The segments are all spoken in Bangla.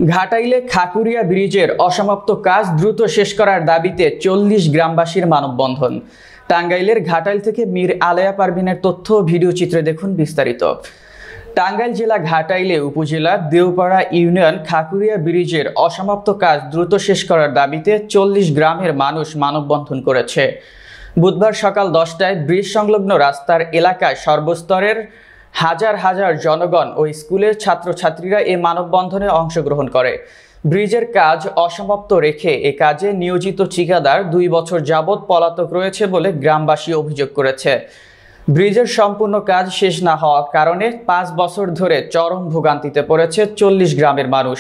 ঘাটাইলে খাকুরিয়া ব্রিজের অসমাপ্ত কাজ দ্রুত শেষ করার দাবিতে ৪০ গ্রামবাসীর মানববন্ধন। টাঙ্গাইলের ঘাটাইল থেকে মীর আলেয়া পারভিনের তথ্য ও ভিডিও চিত্রে দেখুন বিস্তারিত। টাঙ্গাইল জেলা ঘাটাইলে উপজেলা দেওপাড়া ইউনিয়ন খাকুরিয়া ব্রিজের অসমাপ্ত কাজ দ্রুত শেষ করার দাবিতে ৪০ গ্রামের মানুষ মানববন্ধন করেছে। বুধবার সকাল ১০টায় ব্রিজ সংলগ্ন রাস্তার এলাকায় সর্বস্তরের হাজার হাজার জনগণ ও স্কুলের ছাত্রছাত্রীরা এই মানববন্ধনে অংশগ্রহণ করে। ব্রিজের কাজ অসমাপ্ত রেখে এ কাজে নিয়োজিত ঠিকাদার ২ বছর যাবৎ পলাতক রয়েছে বলে গ্রামবাসী অভিযোগ করেছে। ব্রিজের সম্পূর্ণ কাজ শেষ না হওয়ার কারণে ৫ বছর ধরে চরম ভোগান্তিতে পড়েছে ৪০ গ্রামের মানুষ।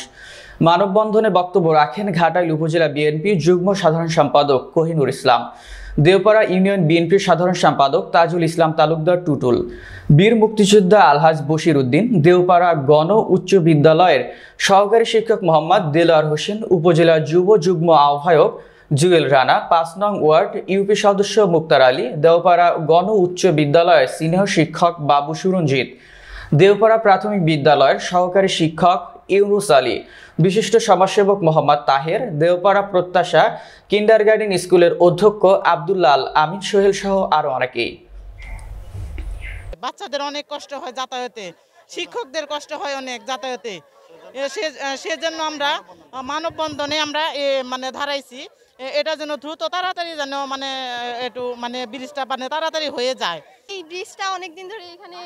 মানববন্ধনে বক্তব্য রাখেন ঘাটাইল উপজেলা বিএনপি যুগ্ম সাধারণ সম্পাদক কোহিনুর ইসলাম, দেওপাড়া ইউনিয়ন বিএনপির সাধারণ সম্পাদক তাজুল ইসলাম তালুকদার টুটুল, বীর মুক্তিযোদ্ধা আলহাজ বশির উদ্দিন, দেওপাড়া গণ উচ্চ বিদ্যালয়ের সহকারী শিক্ষক মোহাম্মদ দেলোয়ার হোসেন, উপজেলা যুব যুগ্ম আহ্বায়ক জুয়েল রানা, ৫ নং ওয়ার্ড ইউপি সদস্য মুক্তার আলী, দেওপাড়া গণ উচ্চ বিদ্যালয়ের সিনিয়র শিক্ষক বাবু সুরঞ্জিত, দেওপাড়া প্রাথমিক বিদ্যালয়ের সহকারী শিক্ষক ইউনুস আলী, বিশিষ্ট সমাজসেবক মোহাম্মদ তাহের, দেওপাড়া প্রত্যাশা কিন্ডারগার্টেন স্কুলের অধ্যক্ষ আব্দুল্লাহ আল আমিন সোহেল সহ আরো অনেকেই। বাচ্চাদের অনেক কষ্ট হয় যাতায়াতে, শিক্ষকদের কষ্ট হয় অনেক যাতায়াতে। সেজন্য আমরা মানববন্ধনে আমরা ধারাইছি, এটা যেন দ্রুত তাড়াতাড়ি যেন একটু ব্রিজটা তাড়াতাড়ি হয়ে যায়। এই ব্রিজটা অনেকদিন ধরে এখানে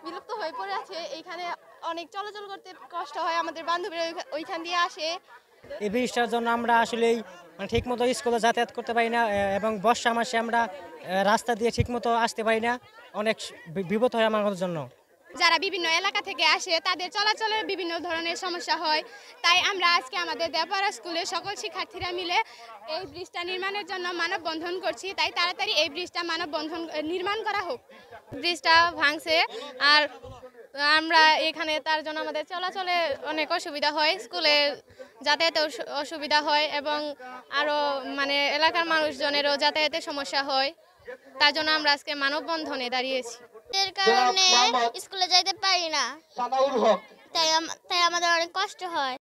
বিলুপ্ত হয়ে পড়ে আছে। এইখানে অনেক চলাচল করতে কষ্ট হয়, আমাদের বান্ধবীরা ওইখান দিয়ে আসে। এই ব্রিজটার জন্য আমরা আসলেই ঠিকমতো স্কুলে যাতায়াত করতে পারি না, এবং বর্ষা মাসে আমরা রাস্তা দিয়ে ঠিকমতো আসতে পারি না, অনেক বিপদ হয় আমাদের জন্য। যারা বিভিন্ন এলাকা থেকে আসে তাদের চলাচলের বিভিন্ন ধরনের সমস্যা হয়, তাই আমরা আজকে আমাদের দেওপাড়া স্কুলের সকল শিক্ষার্থীরা মিলে এই ব্রিজটা নির্মাণের জন্য মানববন্ধন করছি। তাই তাড়াতাড়ি এই ব্রিজটা মানববন্ধন নির্মাণ করা হোক। ব্রিজটা ভাঙছে, আর আমরা এখানে তার জন্য আমাদের চলাচলে অনেক অসুবিধা হয়, স্কুলে যাতায়াতে অসুবিধা হয়, এবং আরও এলাকার মানুষজনেরও যাতায়াতের সমস্যা হয়। তার জন্য আমরা আজকে মানববন্ধনে দাঁড়িয়েছি। এর কারণে স্কুলে যাইতে পারি না, তাই আমাদের অনেক কষ্ট হয়।